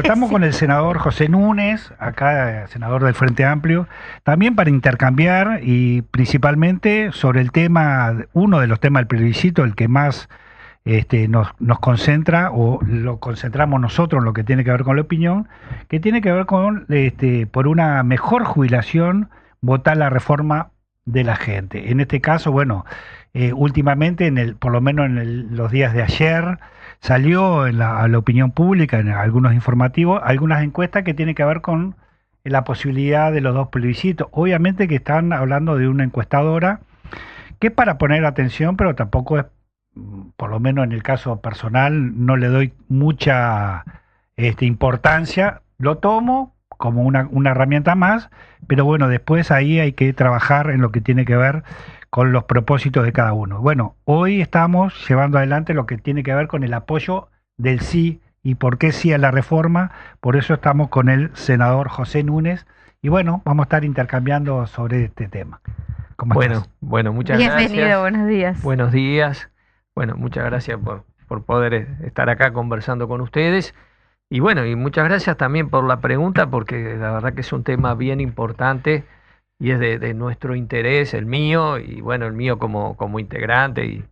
Estamos con el senador José Núñez, acá senador del Frente Amplio, también para intercambiar y principalmente sobre el tema, uno de los temas del plebiscito, el que más nos concentra o lo concentramos nosotros en lo que tiene que ver con la opinión, que tiene que ver con, por una mejor jubilación, votar la reforma de la gente. En este caso, bueno, últimamente, por lo menos los días de ayer, salió a la opinión pública, en algunos informativos, algunas encuestas que tienen que ver con la posibilidad de los dos plebiscitos. Obviamente que están hablando de una encuestadora que es para poner atención, pero tampoco es, por lo menos en el caso personal, no le doy mucha importancia. Lo tomo como una herramienta más, pero bueno, después ahí hay que trabajar en lo que tiene que ver con los propósitos de cada uno. Bueno, hoy estamos llevando adelante lo que tiene que ver con el apoyo del sí y por qué sí a la reforma. Por eso estamos con el senador José Núñez y bueno, vamos a estar intercambiando sobre este tema. ¿Cómo estás? Bueno, muchas gracias. Bienvenido, buenos días. Buenos días. Bueno, muchas gracias por poder estar acá conversando con ustedes. Y bueno, y muchas gracias también por la pregunta, porque la verdad que es un tema bien importante y es de nuestro interés, el mío, y bueno, el mío como integrante y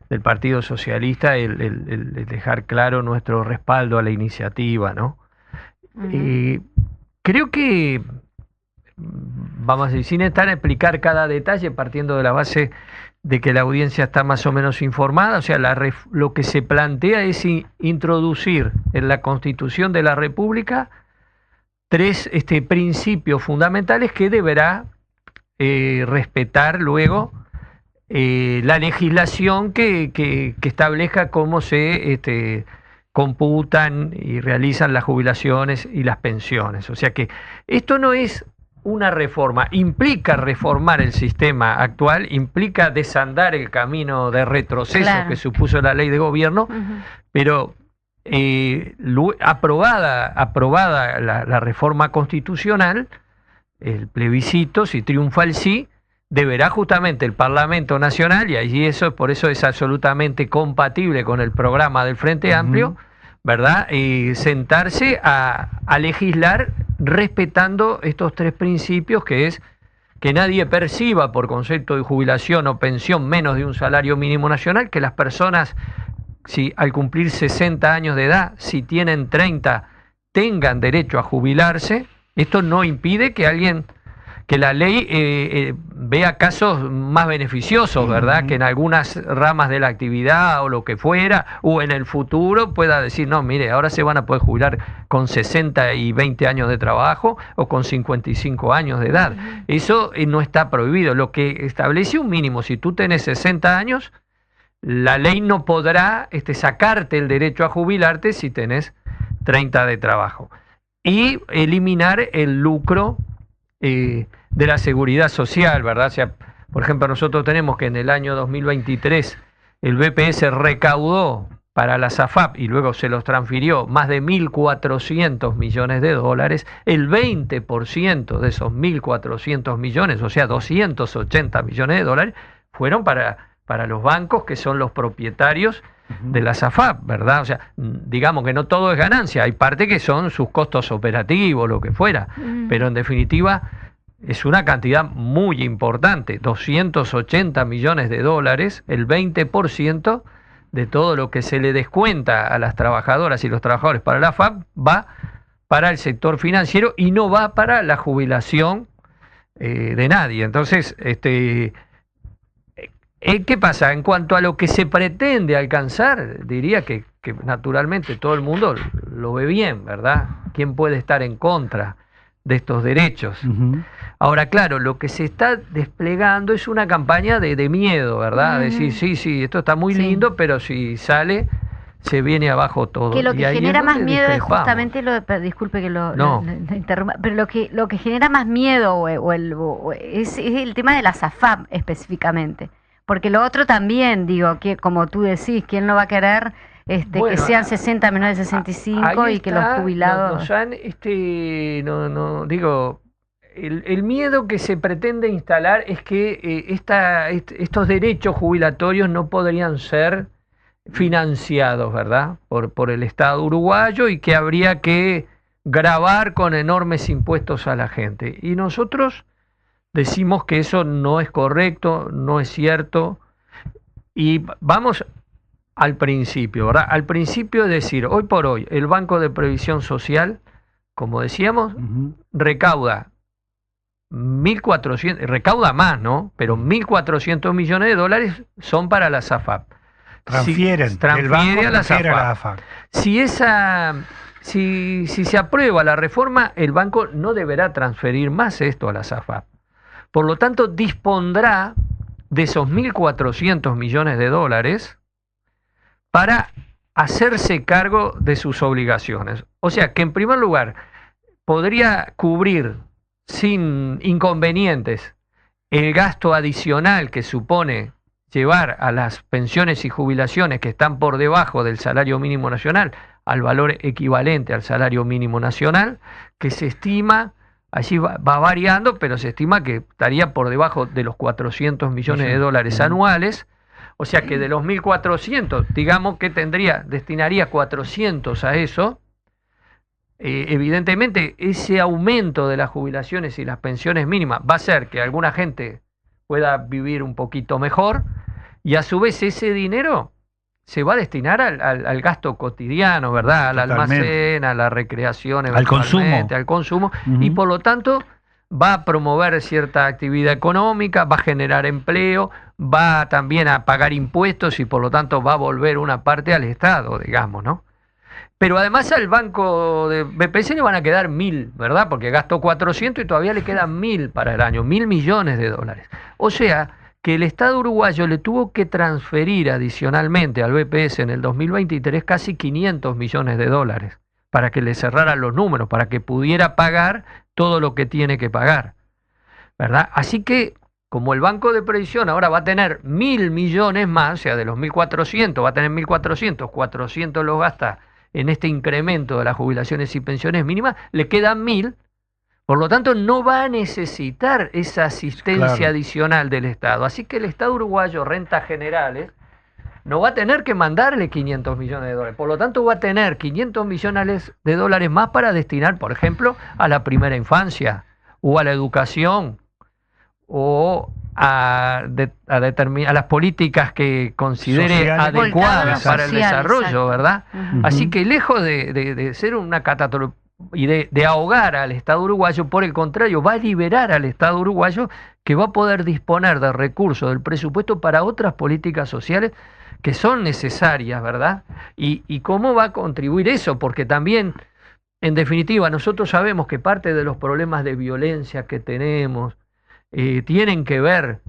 del Partido Socialista, el dejar claro nuestro respaldo a la iniciativa, ¿no? Creo que, vamos a decir, sin estar a explicar cada detalle, partiendo de la base de que la audiencia está más o menos informada, o sea, lo que se plantea es introducir en la Constitución de la República tres principios fundamentales que deberá respetar luego la legislación que establezca cómo se computan y realizan las jubilaciones y las pensiones. O sea que esto no es una reforma, implica reformar el sistema actual, implica desandar el camino de retroceso que supuso la ley de gobierno, pero aprobada la reforma constitucional, el plebiscito, si triunfa el sí, deberá justamente el Parlamento Nacional, y allí por eso es absolutamente compatible con el programa del Frente Amplio, ¿verdad? Sentarse a legislar respetando estos tres principios, que es que nadie perciba por concepto de jubilación o pensión menos de un salario mínimo nacional, que las personas, si al cumplir 60 años de edad, si tienen 30, tengan derecho a jubilarse. Esto no impide que la ley vea casos más beneficiosos, ¿verdad? Que en algunas ramas de la actividad o lo que fuera, o en el futuro pueda decir, no, mire, ahora se van a poder jubilar con 60 y 20 años de trabajo o con 55 años de edad. Eso no está prohibido. Lo que establece un mínimo, si tú tenés 60 años, la ley no podrá sacarte el derecho a jubilarte si tenés 30 de trabajo. Y eliminar el lucro de la seguridad social, ¿verdad? O sea, por ejemplo, nosotros tenemos que en el año 2023 el BPS recaudó para la SAFAP y luego se los transfirió más de 1.400 millones de dólares. El 20% de esos 1.400 millones, o sea, 280 millones de dólares, fueron para los bancos que son los propietarios de la SAFAP, ¿verdad? O sea, digamos que no todo es ganancia, hay parte que son sus costos operativos, lo que fuera, pero en definitiva es una cantidad muy importante, 280 millones de dólares, el 20% de todo lo que se le descuenta a las trabajadoras y los trabajadores para la FAP va para el sector financiero y no va para la jubilación de nadie. Entonces, ¿qué pasa? En cuanto a lo que se pretende alcanzar, diría que naturalmente todo el mundo lo ve bien, ¿verdad? ¿Quién puede estar en contra de estos derechos? Ahora, claro, lo que se está desplegando es una campaña de miedo, ¿verdad? Decir, sí, esto está muy lindo, pero si sale, se viene abajo todo. Que lo que genera más miedo es justamente disculpe que lo interrumpa, pero lo que genera más miedo es el tema de la SAFAP específicamente. Porque lo otro también, digo, que como tú decís, ¿quién no va a querer que sean 60 menores de 65 y que los jubilados... El miedo que se pretende instalar es que estos derechos jubilatorios no podrían ser financiados, ¿verdad? Por el Estado uruguayo y que habría que gravar con enormes impuestos a la gente. Y nosotros decimos que eso no es correcto, no es cierto. Y vamos al principio, ¿verdad? Al principio es decir, hoy por hoy, el Banco de Previsión Social, como decíamos, recauda 1.400, recauda más, ¿no? Pero 1.400 millones de dólares son para la AFAP. Transfiere a la AFAP. Si se aprueba la reforma, el banco no deberá transferir más esto a la AFAP. Por lo tanto, dispondrá de esos 1.400 millones de dólares para hacerse cargo de sus obligaciones. O sea que, en primer lugar, podría cubrir sin inconvenientes el gasto adicional que supone llevar a las pensiones y jubilaciones que están por debajo del salario mínimo nacional al valor equivalente al salario mínimo nacional, que se estima, allí va variando, pero se estima que estaría por debajo de los 400 millones de dólares anuales. O sea que de los 1.400, digamos que destinaría 400 a eso. Evidentemente, ese aumento de las jubilaciones y las pensiones mínimas va a hacer que alguna gente pueda vivir un poquito mejor, y a su vez ese dinero se va a destinar al gasto cotidiano, ¿verdad? Al almacén, a la recreación, al consumo, y por lo tanto va a promover cierta actividad económica, va a generar empleo, va también a pagar impuestos y por lo tanto va a volver una parte al Estado, digamos, ¿no? Pero además al banco de BPS le van a quedar 1.000, ¿verdad? Porque gastó 400 y todavía le quedan 1.000 para el año, 1.000 millones de dólares. O sea que el Estado uruguayo le tuvo que transferir adicionalmente al BPS en el 2023 casi 500 millones de dólares para que le cerraran los números, para que pudiera pagar todo lo que tiene que pagar, ¿verdad? Así que, como el Banco de Previsión ahora va a tener 1.000 millones más, o sea, de los 1.400 va a tener 1.400, 400 los gasta en este incremento de las jubilaciones y pensiones mínimas, le quedan 1.000, por lo tanto no va a necesitar esa asistencia adicional del Estado. Así que el Estado uruguayo, rentas generales, no va a tener que mandarle 500 millones de dólares. Por lo tanto, va a tener 500 millones de dólares más para destinar, por ejemplo, a la primera infancia, o a la educación, o a las políticas que considere adecuadas para el desarrollo, ¿verdad? Así que lejos de ser una catástrofe y de ahogar al Estado uruguayo, por el contrario, va a liberar al Estado uruguayo, que va a poder disponer de recursos del presupuesto para otras políticas sociales que son necesarias, ¿verdad? ¿Y cómo va a contribuir eso? Porque también, en definitiva, nosotros sabemos que parte de los problemas de violencia que tenemos tienen que ver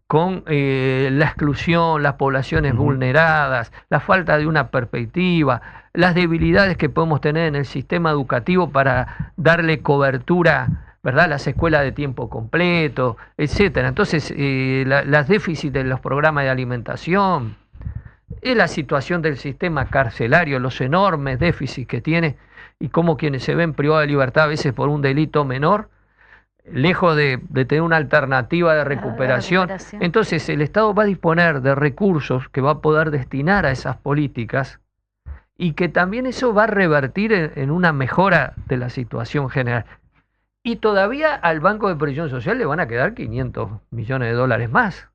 con la exclusión, las poblaciones vulneradas, la falta de una perspectiva, las debilidades que podemos tener en el sistema educativo para darle cobertura, ¿verdad?, las escuelas de tiempo completo, etcétera. Entonces, las déficits de los programas de alimentación, la situación del sistema carcelario, los enormes déficits que tiene, y cómo quienes se ven privados de libertad a veces por un delito menor, lejos de tener una alternativa de recuperación. Entonces el Estado va a disponer de recursos que va a poder destinar a esas políticas, y que también eso va a revertir en una mejora de la situación general. Y todavía al Banco de Previsión Social le van a quedar 500 millones de dólares más.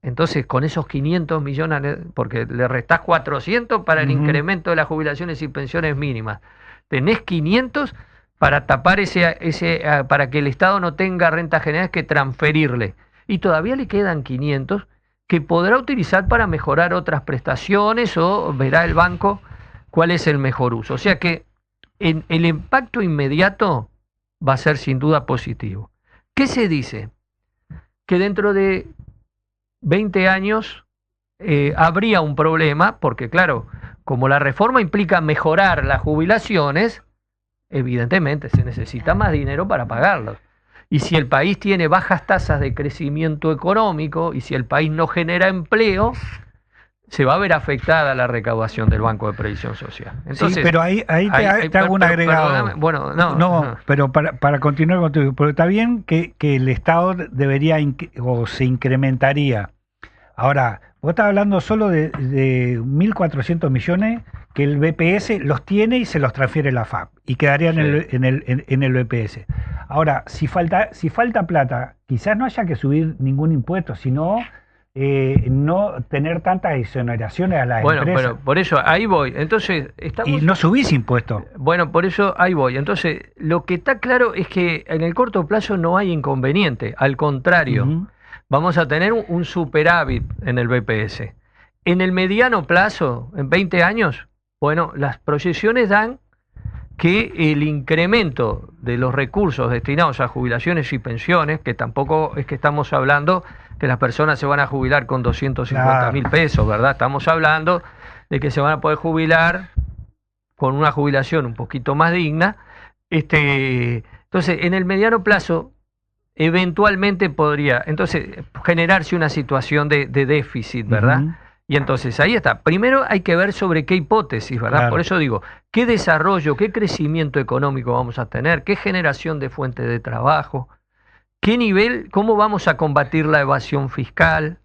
Entonces, con esos 500 millones, porque le restás 400 para el incremento de las jubilaciones y pensiones mínimas, tenés 500 para tapar para que el Estado no tenga rentas generales que transferirle. Y todavía le quedan 500 que podrá utilizar para mejorar otras prestaciones, o verá el banco cuál es el mejor uso. O sea que el impacto inmediato va a ser sin duda positivo. ¿Qué se dice? Que dentro de 20 años habría un problema, porque claro, como la reforma implica mejorar las jubilaciones, evidentemente se necesita más dinero para pagarlos. Y si el país tiene bajas tasas de crecimiento económico, y si el país no genera empleo, se va a ver afectada la recaudación del Banco de Previsión Social. Entonces, sí, pero ahí te hago un agregado. Bueno, pero para continuar contigo, pero está bien que el Estado debería o se incrementaría. Ahora, Vos estás hablando solo de 1.400 millones que el BPS los tiene y se los transfiere la FAP y quedarían en el BPS. Ahora, si falta plata, quizás no haya que subir ningún impuesto, sino no tener tantas exoneraciones a las empresas. Bueno, pero por eso ahí voy. Entonces, y no subís impuestos. Bueno, por eso ahí voy. Entonces, lo que está claro es que en el corto plazo no hay inconveniente. Al contrario, vamos a tener un superávit en el BPS. En el mediano plazo, en 20 años, bueno, las proyecciones dan que el incremento de los recursos destinados a jubilaciones y pensiones, que tampoco es que estamos hablando que las personas se van a jubilar con 250.000 pesos, ¿verdad? Estamos hablando de que se van a poder jubilar con una jubilación un poquito más digna. Entonces, en el mediano plazo, eventualmente podría generarse una situación de déficit, ¿verdad? Y entonces ahí está. Primero hay que ver sobre qué hipótesis, ¿verdad? Claro. Por eso digo, qué desarrollo, qué crecimiento económico vamos a tener, qué generación de fuentes de trabajo, qué nivel, cómo vamos a combatir la evasión fiscal,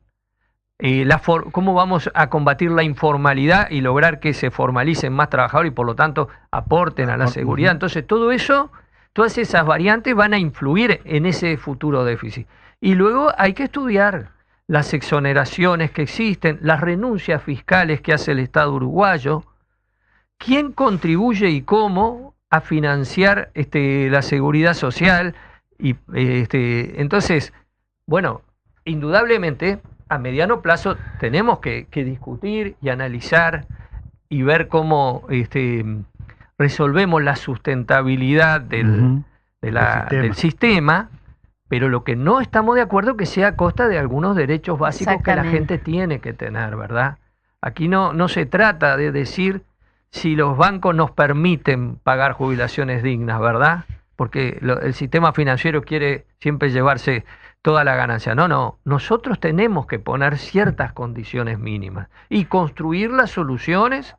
cómo vamos a combatir la informalidad y lograr que se formalicen más trabajadores y por lo tanto aporten a la seguridad. Entonces todo eso, todas esas variantes van a influir en ese futuro déficit. Y luego hay que estudiar las exoneraciones que existen, las renuncias fiscales que hace el Estado uruguayo, quién contribuye y cómo a financiar la seguridad social. Y entonces, bueno, indudablemente a mediano plazo tenemos que discutir y analizar y ver cómo resolvemos la sustentabilidad del sistema. Pero lo que no estamos de acuerdo que sea a costa de algunos derechos básicos que la gente tiene que tener, ¿verdad? Aquí no se trata de decir si los bancos nos permiten pagar jubilaciones dignas, ¿verdad? Porque el sistema financiero quiere siempre llevarse toda la ganancia. No, nosotros tenemos que poner ciertas condiciones mínimas y construir las soluciones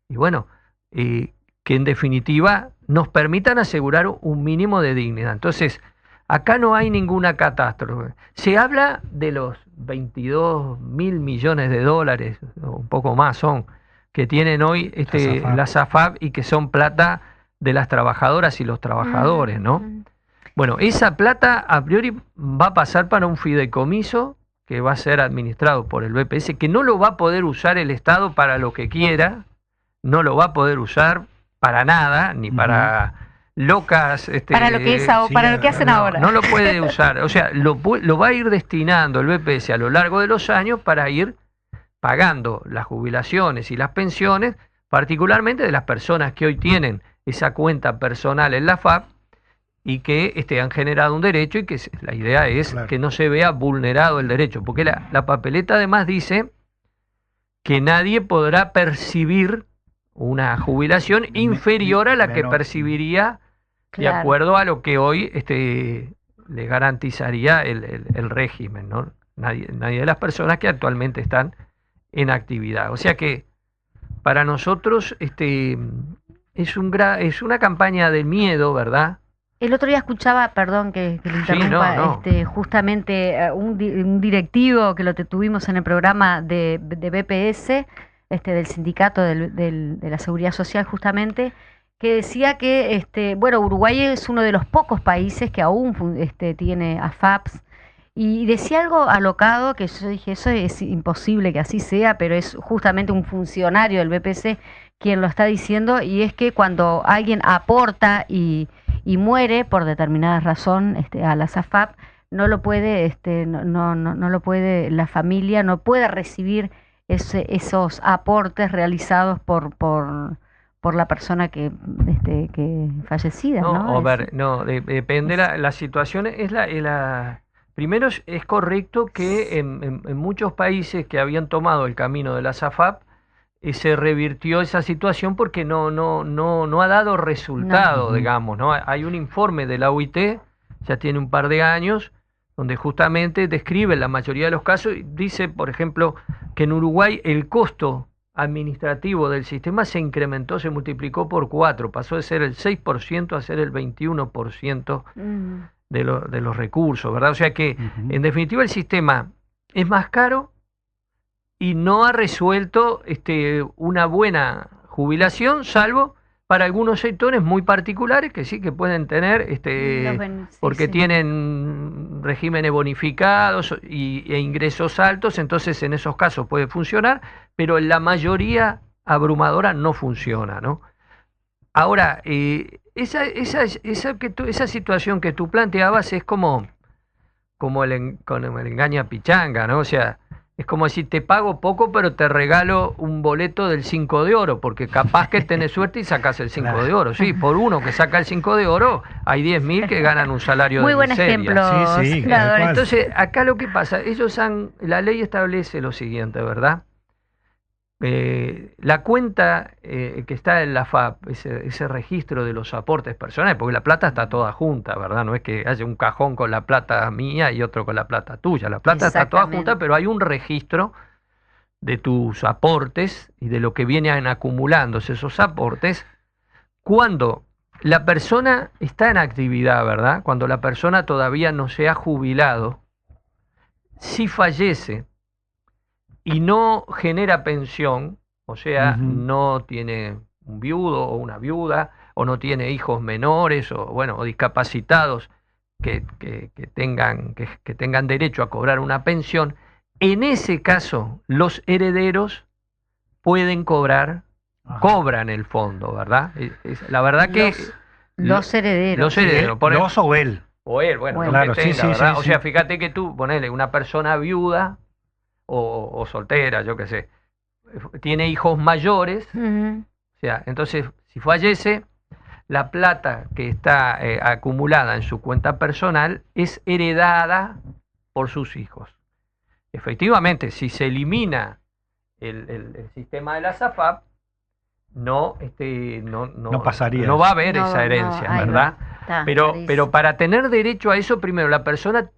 y bueno, que en definitiva nos permitan asegurar un mínimo de dignidad. Entonces, acá no hay ninguna catástrofe. Se habla de los 22.000 millones de dólares, un poco más son, que tienen hoy las AFAP y que son plata de las trabajadoras y los trabajadores, ¿no? Bueno, esa plata a priori va a pasar para un fideicomiso que va a ser administrado por el BPS, que no lo va a poder usar el Estado para lo que quiera, no lo va a poder usar para nada, ni para locas para lo que para lo que hacen ahora. No lo puede usar, o sea, lo va a ir destinando el BPS a lo largo de los años para ir pagando las jubilaciones y las pensiones, particularmente de las personas que hoy tienen esa cuenta personal en la FAP y que han generado un derecho y que la idea es que no se vea vulnerado el derecho, porque la papeleta además dice que nadie podrá percibir una jubilación inferior a la que percibiría de acuerdo a lo que hoy le garantizaría el régimen, ¿no? Nadie de las personas que actualmente están en actividad. O sea que para nosotros es una campaña de miedo, ¿verdad? El otro día escuchaba, perdón que lo interrumpa, justamente un directivo que lo tuvimos en el programa de BPS, del sindicato de la Seguridad Social justamente, que decía que Uruguay es uno de los pocos países que aún tiene AFAPs, y decía algo alocado que yo dije, eso es imposible que así sea, pero es justamente un funcionario del BPS quien lo está diciendo, y es que cuando alguien aporta y muere por determinada razón a la AFAP, no lo puede, no lo puede, la familia no puede recibir esos aportes realizados por la persona que fallecida, ¿no? Depende la situación. Primero es correcto que en muchos países que habían tomado el camino de la AFAP se revirtió esa situación porque no ha dado resultado, digamos, ¿no? Hay un informe de la OIT, ya tiene un par de años, donde justamente describe la mayoría de los casos y dice, por ejemplo, que en Uruguay el costo administrativo del sistema se incrementó, se multiplicó por 4, pasó de ser el 6% a ser el 21% de los recursos, ¿verdad? O sea que, en definitiva, el sistema es más caro, y no ha resuelto una buena jubilación, salvo para algunos sectores muy particulares que sí que pueden tener, porque tienen regímenes bonificados e ingresos altos, entonces en esos casos puede funcionar, pero en la mayoría abrumadora no funciona, ¿no? Ahora, esa situación que tú planteabas es como con el engaño a pichanga, ¿no? O sea, es como decir, te pago poco, pero te regalo un boleto del 5 de oro, porque capaz que tenés suerte y sacás el 5 de oro. Sí, por uno que saca el 5 de oro, hay 10.000 que ganan un salario de miseria. Muy buen ejemplo. Sí, claro. Entonces, acá lo que pasa, la ley establece lo siguiente, ¿verdad? La cuenta que está en la FAP, ese registro de los aportes personales, porque la plata está toda junta, ¿verdad? No es que haya un cajón con la plata mía y otro con la plata tuya. La plata está toda junta, pero hay un registro de tus aportes y de lo que vienen acumulándose esos aportes cuando la persona está en actividad, ¿verdad? Cuando la persona todavía no se ha jubilado, si fallece y no genera pensión, o sea, no tiene un viudo o una viuda, o no tiene hijos menores, o discapacitados que tengan derecho a cobrar una pensión, en ese caso los herederos pueden cobran el fondo, ¿verdad? La verdad que los herederos. Los o él. O él, bueno, claro, que tenga, ¿verdad? O sea, fíjate que tú, ponele una persona viuda o soltera, yo qué sé, tiene hijos mayores, o sea, entonces si fallece, la plata que está acumulada en su cuenta personal es heredada por sus hijos. Efectivamente, si se elimina el sistema de la SAFAP, no pasaría. No va a haber esa herencia, ¿verdad? Pero para tener derecho a eso, primero, la persona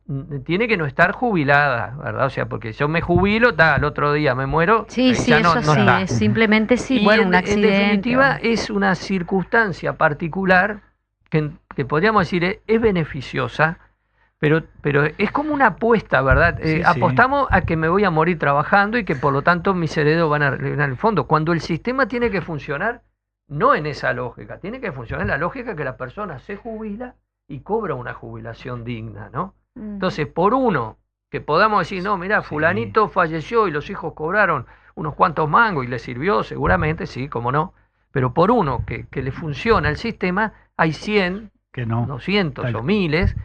tiene que no estar jubilada, ¿verdad? O sea, porque yo me jubilo, al otro día me muero, ya no está. Simplemente un accidente. En definitiva, es una circunstancia particular que podríamos decir es beneficiosa, pero es como una apuesta, ¿verdad? Apostamos a que me voy a morir trabajando y que por lo tanto mis herederos van a rellenar el fondo. Cuando el sistema tiene que funcionar, no en esa lógica, tiene que funcionar en la lógica que la persona se jubila y cobra una jubilación digna, ¿no? Entonces, por uno, que podamos decir, no, mira, fulanito falleció y los hijos cobraron unos cuantos mangos y le sirvió, seguramente, sí, cómo no, pero por uno que le funciona el sistema, hay 100, que no, 200 o miles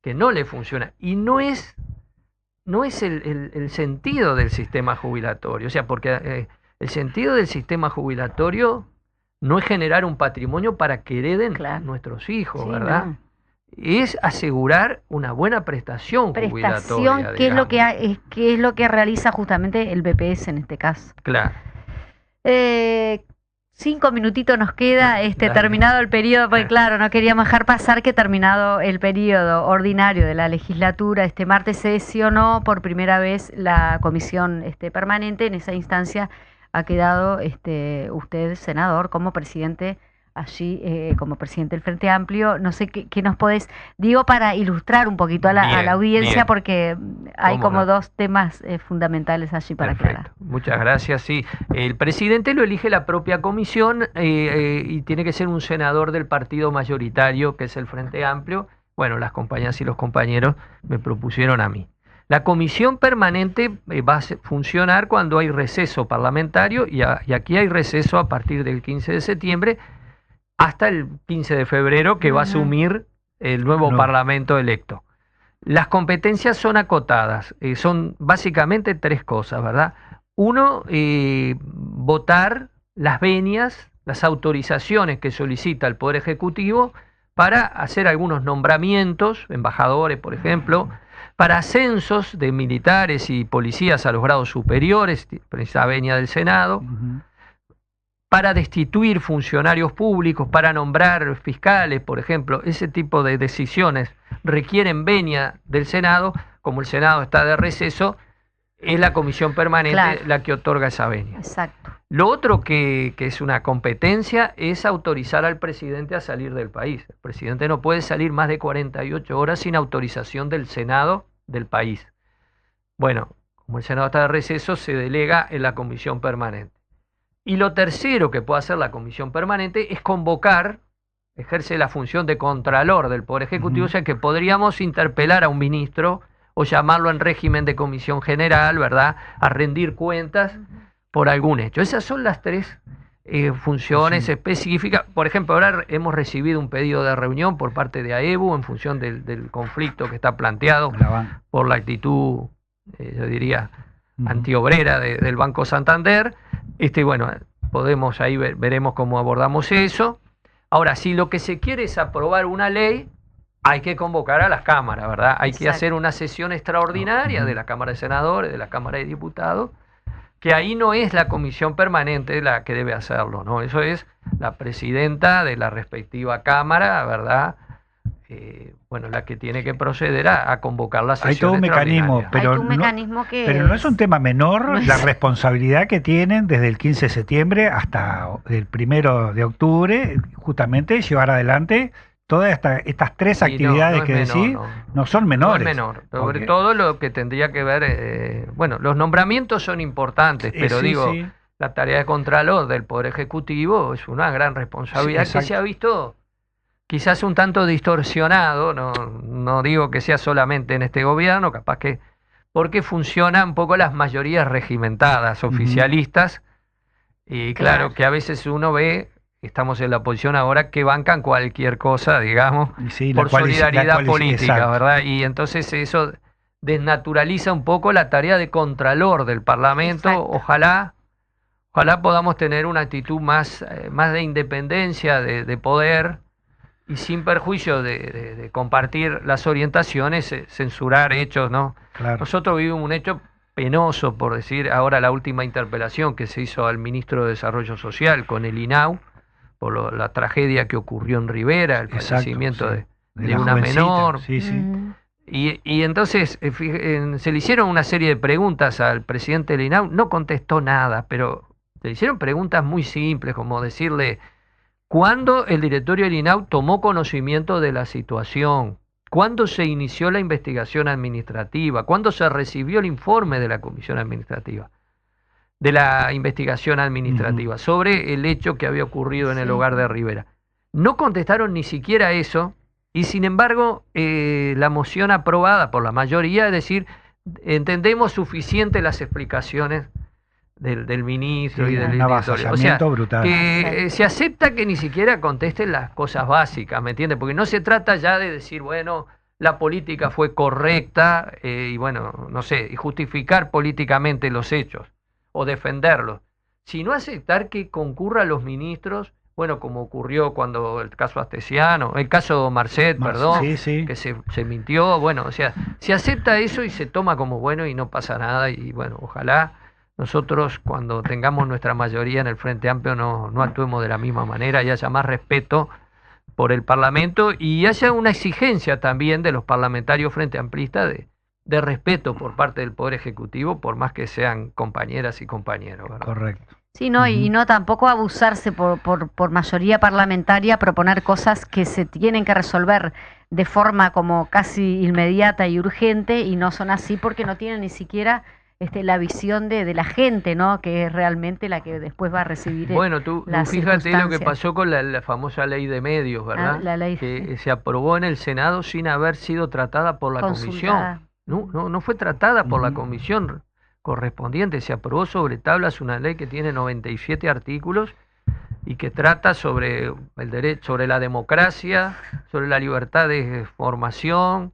que no le funciona. Y no es el sentido del sistema jubilatorio, o sea, porque el sentido del sistema jubilatorio no es generar un patrimonio para que hereden nuestros hijos, ¿verdad? No. Es asegurar una buena prestación jubilatoria. ¿Qué es lo que realiza justamente el BPS en este caso? Claro. 5 minutitos nos queda, terminado el periodo, porque claro, no queríamos dejar pasar que terminado el periodo ordinario de la legislatura, este martes sesionó por primera vez la comisión permanente. En esa instancia ha quedado usted, senador, como presidente allí, como presidente del Frente Amplio. No sé qué nos podés, digo, para ilustrar un poquito a la audiencia, porque hay como dos temas fundamentales allí para aclarar. Muchas gracias. Sí, el presidente lo elige la propia comisión y tiene que ser un senador del partido mayoritario, que es el Frente Amplio. Bueno, las compañeras y los compañeros me propusieron a mí. La comisión permanente va a funcionar cuando hay receso parlamentario y aquí hay receso a partir del 15 de septiembre hasta el 15 de febrero, que va a asumir el nuevo Parlamento electo. Las competencias son acotadas, son básicamente 3 cosas, ¿verdad? Uno, votar las venias, las autorizaciones que solicita el Poder Ejecutivo para hacer algunos nombramientos, embajadores, por ejemplo, para ascensos de militares y policías a los grados superiores, esa venia del Senado, para destituir funcionarios públicos, para nombrar fiscales, por ejemplo. Ese tipo de decisiones requieren venia del Senado. Como el Senado está de receso, es la comisión permanente la que otorga esa venia. Exacto. Lo otro que es una competencia es autorizar al presidente a salir del país. El presidente no puede salir más de 48 horas sin autorización del Senado del país. Bueno, como el Senado está de receso, se delega en la comisión permanente. Y lo tercero que puede hacer la comisión permanente es convocar, ejerce la función de contralor del Poder Ejecutivo, o sea que podríamos interpelar a un ministro o llamarlo en régimen de comisión general, ¿verdad?, a rendir cuentas por algún hecho. Esas son las tres funciones específicas. Por ejemplo, ahora hemos recibido un pedido de reunión por parte de AEBU en función del conflicto que está planteado por la actitud, yo diría, antiobrera del Banco Santander. Bueno, podemos ahí veremos cómo abordamos eso. Ahora, si lo que se quiere es aprobar una ley, hay que convocar a las cámaras, ¿verdad? Hay que hacer una sesión extraordinaria de la Cámara de Senadores, de la Cámara de Diputados, que ahí no es la comisión permanente la que debe hacerlo, ¿no? Eso es la presidenta de la respectiva Cámara, ¿verdad? Bueno, la que tiene que proceder a convocar la sesión. Hay todo un mecanismo, pero no es un tema menor la responsabilidad que tienen desde el 15 de septiembre hasta el 1 de octubre, justamente llevar adelante todas estas tres actividades que decís, no son menores. No es menor, sobre todo lo que tendría que ver, bueno, los nombramientos son importantes, pero la tarea de contralor del Poder Ejecutivo es una gran responsabilidad que se ha visto quizás un tanto distorsionado, no digo que sea solamente en este gobierno, capaz que porque funcionan un poco las mayorías regimentadas, oficialistas, y claro que a veces uno ve, estamos en la oposición ahora, que bancan cualquier cosa, digamos, por solidaridad política, ¿verdad? Y entonces eso desnaturaliza un poco la tarea de contralor del Parlamento. Ojalá podamos tener una actitud más de independencia, de poder, y sin perjuicio de compartir las orientaciones, censurar hechos, ¿no? Claro. Nosotros vivimos un hecho penoso, por decir, ahora la última interpelación que se hizo al ministro de Desarrollo Social con el INAU, por la tragedia que ocurrió en Rivera, el fallecimiento de una menor. Y entonces se le hicieron una serie de preguntas al presidente del INAU, no contestó nada, pero le hicieron preguntas muy simples, como decirle: ¿cuándo el directorio del INAU tomó conocimiento de la situación? ¿Cuándo se inició la investigación administrativa? ¿Cuándo se recibió el informe de la comisión administrativa? De la investigación administrativa sobre el hecho que había ocurrido en el hogar de Rivera. No contestaron ni siquiera eso, y sin embargo la moción aprobada por la mayoría es decir, entendemos suficiente las explicaciones del ministro y del directorio. O sea, brutal. Que se acepta que ni siquiera contesten las cosas básicas, ¿me entiendes? Porque no se trata ya de decir, bueno, la política fue correcta, y bueno, no sé, y justificar políticamente los hechos o defenderlos, sino aceptar que concurran los ministros, bueno, como ocurrió cuando el caso Astesiano, el caso Marcet, que se mintió, bueno, o sea, se acepta eso y se toma como bueno y no pasa nada, y bueno, ojalá nosotros cuando tengamos nuestra mayoría en el Frente Amplio no actuemos de la misma manera y haya más respeto por el Parlamento y haya una exigencia también de los parlamentarios frente amplistas de respeto por parte del Poder Ejecutivo, por más que sean compañeras y compañeros, ¿verdad? Correcto. Sí, no, y no tampoco abusarse por mayoría parlamentaria, proponer cosas que se tienen que resolver de forma como casi inmediata y urgente, y no son así porque no tienen ni siquiera la visión de la gente, ¿no? Que es realmente la que después va a recibir. Bueno, tú fíjate lo que pasó con la famosa ley de medios, ¿verdad? La ley que se aprobó en el Senado sin haber sido tratada por la comisión. No fue tratada por la comisión correspondiente. Se aprobó sobre tablas una ley que tiene 97 artículos y que trata sobre el derecho, sobre la democracia, sobre la libertad de formación,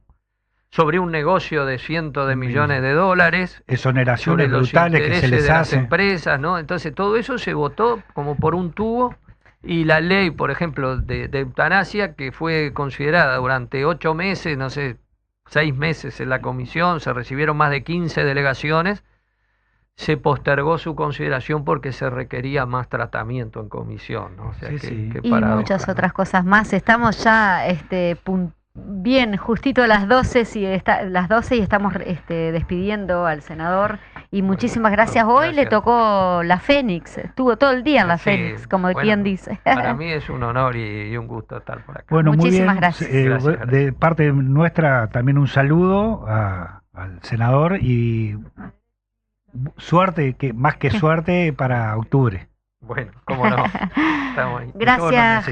sobre un negocio de cientos de millones de dólares, exoneraciones brutales que se les de hacen. Las empresas, ¿no? Entonces todo eso se votó como por un tubo, y la ley, por ejemplo, de eutanasia, que fue considerada durante 8 meses, no sé, 6 meses en la comisión, se recibieron más de 15 delegaciones, se postergó su consideración porque se requería más tratamiento en comisión, ¿no? O sea, y muchas otras cosas más. Estamos ya bien, justito a las 12 y estamos despidiendo al senador, y muchísimas gracias. Hoy le tocó la Fénix, estuvo todo el día en la Fénix, como quien dice. Para mí es un honor y un gusto estar por acá. Bueno, muchísimas gracias. Gracias. De parte nuestra también un saludo al senador, y suerte, que más que suerte para octubre. Bueno, cómo no. Gracias.